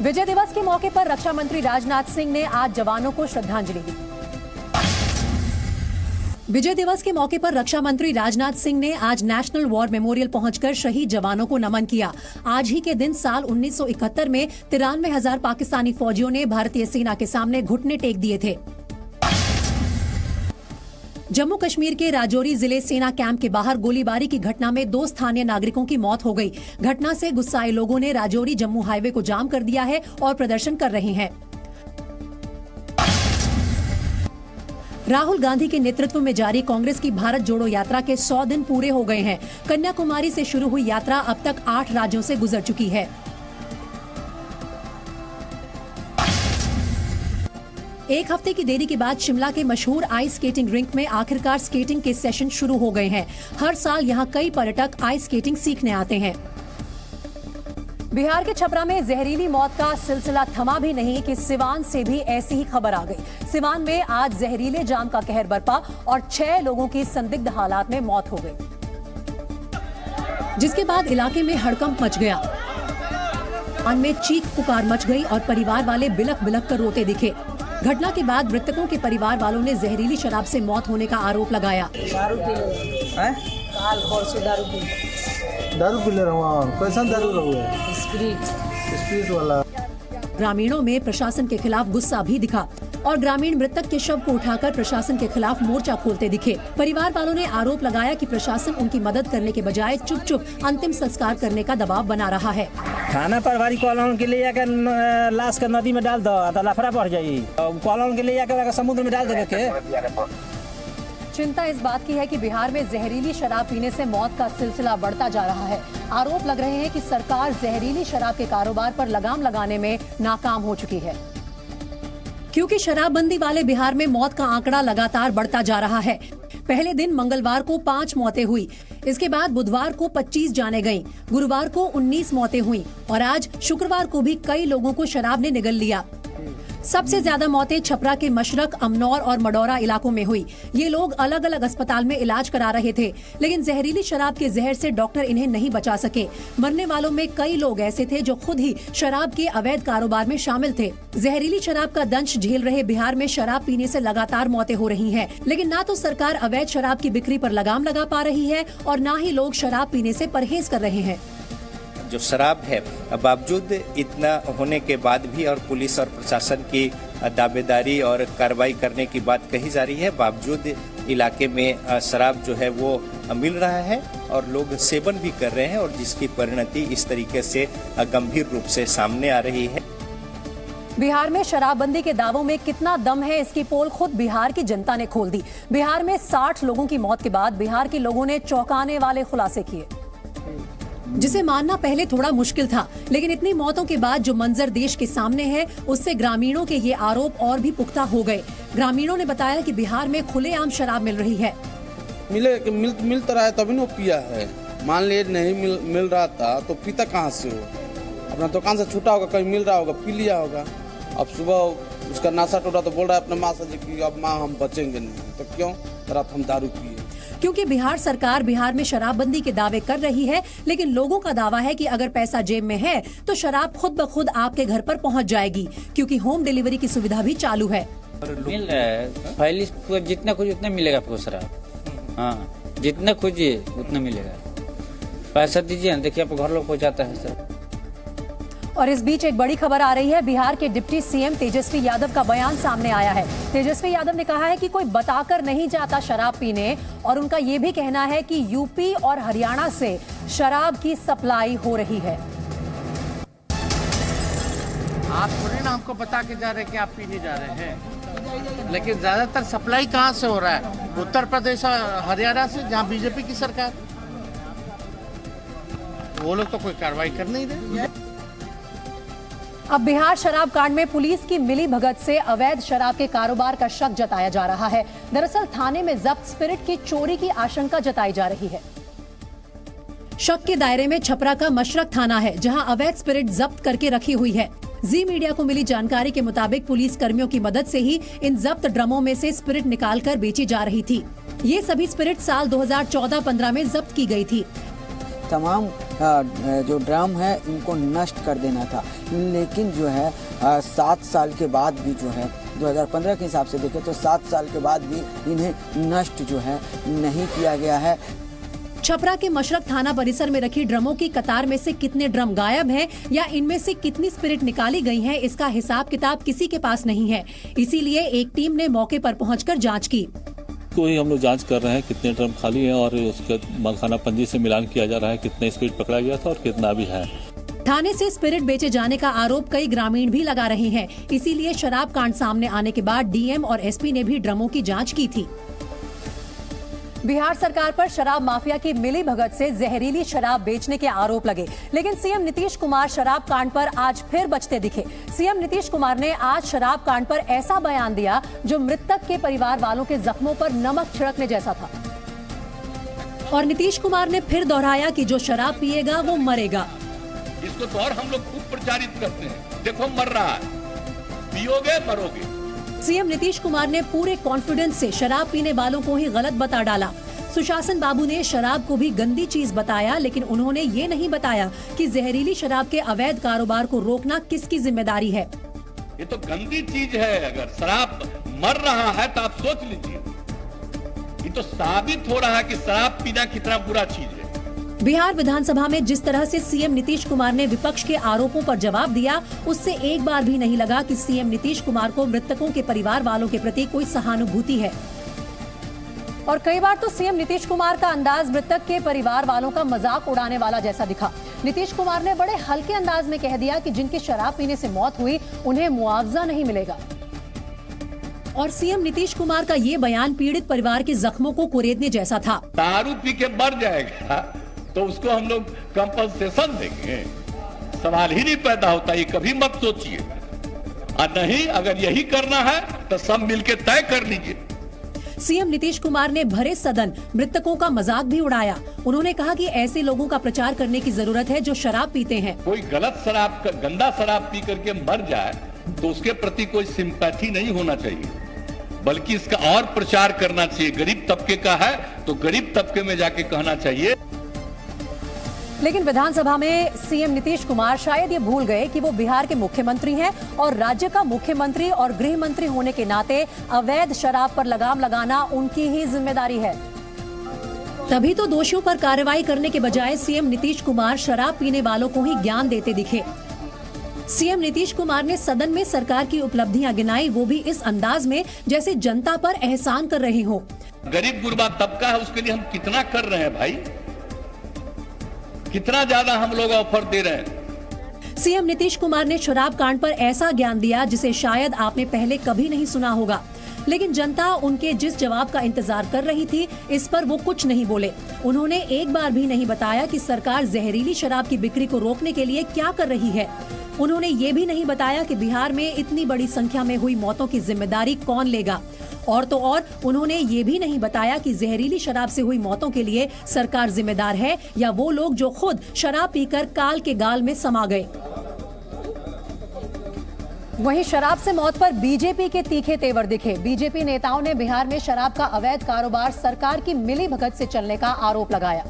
विजय दिवस के मौके पर रक्षा मंत्री राजनाथ सिंह ने आज जवानों को श्रद्धांजलि दी। विजय दिवस के मौके पर रक्षा मंत्री राजनाथ सिंह ने आज नेशनल वॉर मेमोरियल पहुंचकर शहीद जवानों को नमन किया। आज ही के दिन साल 1971 में 93,000 पाकिस्तानी फौजियों ने भारतीय सेना के सामने घुटने टेक दिए थे। जम्मू कश्मीर के राजौरी जिले सेना कैंप के बाहर गोलीबारी की घटना में 2 स्थानीय नागरिकों की मौत हो गई। घटना से गुस्साए लोगों ने राजौरी जम्मू हाईवे को जाम कर दिया है और प्रदर्शन कर रहे हैं। राहुल गांधी के नेतृत्व में जारी कांग्रेस की भारत जोड़ो यात्रा के 100 दिन पूरे हो गए हैं। कन्याकुमारी से शुरू हुई यात्रा अब तक 8 राज्यों से गुजर चुकी है। एक हफ्ते की देरी के बाद शिमला के मशहूर आइस स्केटिंग रिंक में आखिरकार स्केटिंग के सेशन शुरू हो गए हैं। हर साल यहां कई पर्यटक आइस स्केटिंग सीखने आते हैं। बिहार के छपरा में जहरीली मौत का सिलसिला थमा भी नहीं कि सिवान से भी ऐसी ही खबर आ गई। सिवान में आज जहरीले जाम का कहर बरपा और 6 लोगों की संदिग्ध हालात में मौत हो गई, जिसके बाद इलाके में हड़कंप मच गया। में चीख पुकार मच गई और परिवार वाले बिलख बिलख कर रोते दिखे। घटना के बाद मृतकों के परिवार वालों ने जहरीली शराब से मौत होने का आरोप लगाया। दारू पी ले रहा हूँ। कैसा दारू रहा? स्प्रिट वाला। ग्रामीणों में प्रशासन के खिलाफ गुस्सा भी दिखा और ग्रामीण मृतक के शव को उठाकर प्रशासन के खिलाफ मोर्चा खोलते दिखे। परिवार वालों ने आरोप लगाया कि प्रशासन उनकी मदद करने के बजाय चुप चुप अंतिम संस्कार करने का दबाव बना रहा है। थाना प्रभारी कॉलोन के लिए लाश का नदी में डाल दो तो लफड़ा बढ़ जाये। कॉलोन के लिए समुद्र में डाल दे के। चिंता इस बात की है कि बिहार में जहरीली शराब पीने से मौत का सिलसिला बढ़ता जा रहा है। आरोप लग रहे हैं कि सरकार जहरीली शराब के कारोबार पर लगाम लगाने में नाकाम हो चुकी है, क्योंकि शराबबंदी वाले बिहार में मौत का आंकड़ा लगातार बढ़ता जा रहा है। पहले दिन मंगलवार को 5 मौतें हुई, इसके बाद बुधवार को 25 जाने गईं, गुरुवार को 19 मौतें हुई और आज शुक्रवार को भी कई लोगों को शराब ने निगल लिया। सबसे ज्यादा मौतें छपरा के मशरक, अमनौर और मडौरा इलाकों में हुई। ये लोग अलग अलग अस्पताल में इलाज करा रहे थे, लेकिन जहरीली शराब के जहर से डॉक्टर इन्हें नहीं बचा सके। मरने वालों में कई लोग ऐसे थे जो खुद ही शराब के अवैध कारोबार में शामिल थे। जहरीली शराब का दंश झेल रहे बिहार में शराब पीने से लगातार मौतें हो रही हैं, लेकिन न तो सरकार अवैध शराब की बिक्री पर लगाम लगा पा रही है और न ही लोग शराब पीने से परहेज कर रहे हैं। जो शराब है, बावजूद इतना होने के बाद भी और पुलिस और प्रशासन की दावेदारी और कार्रवाई करने की बात कही जा रही है, बावजूद इलाके में शराब जो है वो मिल रहा है और लोग सेवन भी कर रहे हैं और जिसकी परिणति इस तरीके से गंभीर रूप से सामने आ रही है। बिहार में शराबबंदी के दावों में कितना दम है, इसकी पोल खुद बिहार की जनता ने खोल दी। बिहार में 60 लोगों की मौत के बाद बिहार के लोगों ने चौंकाने वाले खुलासे किए, जिसे मानना पहले थोड़ा मुश्किल था, लेकिन इतनी मौतों के बाद जो मंजर देश के सामने है, उससे ग्रामीणों के ये आरोप और भी पुख्ता हो गए। ग्रामीणों ने बताया कि बिहार में खुलेआम शराब मिल रही है। मिल तो रहा है तभी ना पिया है। मान लिए नहीं मिल रहा था तो पीता कहाँ से हो? अपना दुकान से छूटा होगा, कहीं मिल रहा होगा, पी लिया होगा। अब सुबह उसका नाशा टूटा तो बोल रहा है अपने माँ से कि अब माँ हम बचेंगे नहीं, तो क्यों रात हम दारू पिए? क्योंकि बिहार सरकार बिहार में शराबबंदी के दावे कर रही है, लेकिन लोगों का दावा है कि अगर पैसा जेब में है तो शराब खुद ब खुद आपके घर पर पहुंच जाएगी, क्योंकि होम डिलीवरी की सुविधा भी चालू है। मिल रहा है, फाइल जितना खोजिए उतना मिलेगा आपको शराब। हाँ, जितना खोजिए उतना मिलेगा। पैसा दीजिए ना, देखिए आपको घर लोग पहुँचाता है सर। और इस बीच एक बड़ी खबर आ रही है। बिहार के डिप्टी सीएम तेजस्वी यादव का बयान सामने आया है। तेजस्वी यादव ने कहा है कि कोई बताकर नहीं जाता शराब पीने, और उनका ये भी कहना है कि यूपी और हरियाणा से शराब की सप्लाई हो रही है। आप थोड़ी ना हमको बता के जा रहे हैं कि आप पीने जा रहे हैं, लेकिन ज्यादातर सप्लाई कहाँ से हो रहा है? उत्तर प्रदेश और हरियाणा से, जहाँ बीजेपी की सरकार। वो लोग तो कोई कार्रवाई कर नहीं रहे। अब बिहार शराब कांड में पुलिस की मिली भगत से अवैध शराब के कारोबार का शक जताया जा रहा है। दरअसल थाने में जब्त स्पिरिट की चोरी की आशंका जताई जा रही है। शक के दायरे में छपरा का मशरक थाना है, जहां अवैध स्पिरिट जब्त करके रखी हुई है। जी मीडिया को मिली जानकारी के मुताबिक पुलिस कर्मियों की मदद से ही इन जब्त ड्रमों में से स्पिरिट निकालकर बेची जा रही थी। ये सभी स्पिरिट साल 2014-15 में जब्त की गई थी। तमाम जो ड्रम है इनको नष्ट कर देना था। लेकिन जो है 7 साल के बाद भी जो है 2015 के हिसाब से देखें तो 7 साल के बाद भी इन्हें नष्ट जो है नहीं किया गया है। छपरा के मशरक थाना परिसर में रखी ड्रमों की कतार में से कितने ड्रम गायब हैं या इनमें से कितनी स्पिरिट निकाली गई है, इसका हिसाब किताब किसी के पास नहीं है। इसीलिए एक टीम ने मौके पर पहुंचकर जांच की। कोई हम लोग जांच कर रहे हैं कितने ड्रम खाली हैं और उसके मालखाना पंजी से मिलान किया जा रहा है, कितने स्पिरिट पकड़ा गया था और कितना भी है। थाने से स्पिरिट बेचे जाने का आरोप कई ग्रामीण भी लगा रहे हैं। इसीलिए शराब कांड सामने आने के बाद डीएम और एसपी ने भी ड्रमों की जांच की थी। बिहार सरकार पर शराब माफिया की मिलीभगत से जहरीली शराब बेचने के आरोप लगे, लेकिन सीएम नीतीश कुमार शराब कांड पर आज फिर बचते दिखे। सीएम नीतीश कुमार ने आज शराब कांड पर ऐसा बयान दिया जो मृतक के परिवार वालों के जख्मों पर नमक छिड़कने जैसा था। और नीतीश कुमार ने फिर दोहराया कि जो शराब पिएगा वो मरेगा। इसको तो और हम लोग खूब प्रचारित करते हैं, देखो मर रहा है, पियोगे मरोगे। सीएम नीतीश कुमार ने पूरे कॉन्फिडेंस से शराब पीने वालों को ही गलत बता डाला। सुशासन बाबू ने शराब को भी गंदी चीज बताया, लेकिन उन्होंने ये नहीं बताया कि जहरीली शराब के अवैध कारोबार को रोकना किसकी जिम्मेदारी है। ये तो गंदी चीज है, अगर शराब मर रहा है तो आप सोच लीजिए, ये तो साबित हो रहा है कि शराब पीना कितना बुरा चीज है। बिहार विधानसभा में जिस तरह से सीएम नीतीश कुमार ने विपक्ष के आरोपों पर जवाब दिया, उससे एक बार भी नहीं लगा कि सीएम नीतीश कुमार को मृतकों के परिवार वालों के प्रति कोई सहानुभूति है। और कई बार तो सीएम नीतीश कुमार का अंदाज मृतक के परिवार वालों का मजाक उड़ाने वाला जैसा दिखा। नीतीश कुमार ने बड़े हल्के अंदाज में कह दिया कि जिनकी शराब पीने से मौत हुई उन्हें मुआवजा नहीं मिलेगा। और सीएम नीतीश कुमार का ये बयान पीड़ित परिवार के जख्मों को कुरेदने जैसा था। दारू पी के मर जाएगा तो उसको हम लोग कंपनसेशन देंगे, सवाल ही नहीं पैदा होता, ये कभी मत सोचिए। और नहीं, अगर यही करना है तो सब मिलके तय कर लीजिए। सीएम नीतीश कुमार ने भरे सदन मृतकों का मजाक भी उड़ाया। उन्होंने कहा कि ऐसे लोगों का प्रचार करने की जरूरत है जो शराब पीते हैं। कोई गलत शराब, गंदा शराब पी करके मर जाए तो उसके प्रति कोई सिंपैथी नहीं होना चाहिए, बल्कि इसका और प्रचार करना चाहिए। गरीब तबके का है तो गरीब तबके में जाके कहना चाहिए। लेकिन विधानसभा में सीएम नीतीश कुमार शायद ये भूल गए कि वो बिहार के मुख्यमंत्री हैं और राज्य का मुख्यमंत्री और गृह मंत्री होने के नाते अवैध शराब पर लगाम लगाना उनकी ही जिम्मेदारी है। तभी तो दोषियों पर कार्रवाई करने के बजाय सीएम नीतीश कुमार शराब पीने वालों को ही ज्ञान देते दिखे। सीएम नीतीश कुमार ने सदन में सरकार की उपलब्धियां गिनाई, वो भी इस अंदाज में जैसे जनता पर एहसान कर रहे हो। गरीब गुरबा तबका है, उसके लिए हम कितना कर रहे हैं भाई, कितना ज्यादा हम लोग ऑफर दे रहे हैं। सीएम नीतीश कुमार ने शराब कांड पर ऐसा ज्ञान दिया जिसे शायद आपने पहले कभी नहीं सुना होगा, लेकिन जनता उनके जिस जवाब का इंतजार कर रही थी इस पर वो कुछ नहीं बोले। उन्होंने एक बार भी नहीं बताया कि सरकार जहरीली शराब की बिक्री को रोकने के लिए क्या कर रही है। उन्होंने ये भी नहीं बताया कि बिहार में इतनी बड़ी संख्या में हुई मौतों की जिम्मेदारी कौन लेगा। और तो और उन्होंने ये भी नहीं बताया कि जहरीली शराब से हुई मौतों के लिए सरकार जिम्मेदार है या वो लोग जो खुद शराब पीकर काल के गाल में समा गए। वहीं शराब से मौत पर बीजेपी के तीखे तेवर दिखे। बीजेपी नेताओं ने बिहार में शराब का अवैध कारोबार सरकार की मिलीभगत से चलने का आरोप लगाया।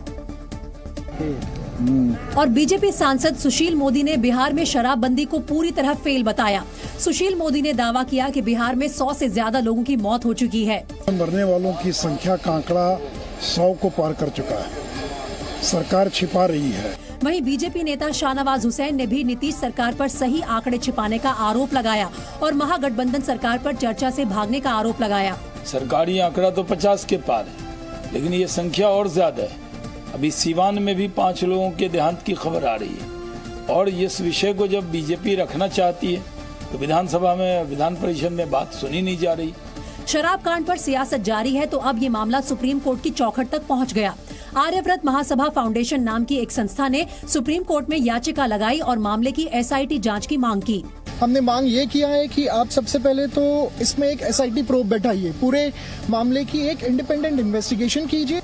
और बीजेपी सांसद सुशील मोदी ने बिहार में शराबबंदी को पूरी तरह फेल बताया। सुशील मोदी ने दावा किया कि बिहार में 100 से ज्यादा लोगों की मौत हो चुकी है। मरने वालों की संख्या का आंकड़ा 100 को पार कर चुका है, सरकार छिपा रही है। वहीं बीजेपी नेता शाहनवाज हुसैन ने भी नीतीश सरकार पर सही आंकड़े छिपाने का आरोप लगाया और महागठबंधन सरकार पर चर्चा से भागने का आरोप लगाया। सरकारी आंकड़ा तो 50 के पार है, लेकिन ये संख्या और ज्यादा है। अभी सीवान में भी 5 लोगों के देहांत की खबर आ रही है और इस विषय को जब बीजेपी रखना चाहती है तो विधानसभा में, विधान परिषद में बात सुनी नहीं जा रही। शराब कांड पर सियासत जारी है तो अब ये मामला सुप्रीम कोर्ट की चौखट तक पहुंच गया। आर्यव्रत महासभा फाउंडेशन नाम की एक संस्था ने सुप्रीम कोर्ट में याचिका लगाई और मामले की SIT जांच की मांग की। हमने मांग ये किया है कि आप सबसे पहले तो इसमें एक SIT प्रोब बैठाइए, पूरे मामले की एक इंडिपेंडेंट इन्वेस्टिगेशन कीजिए।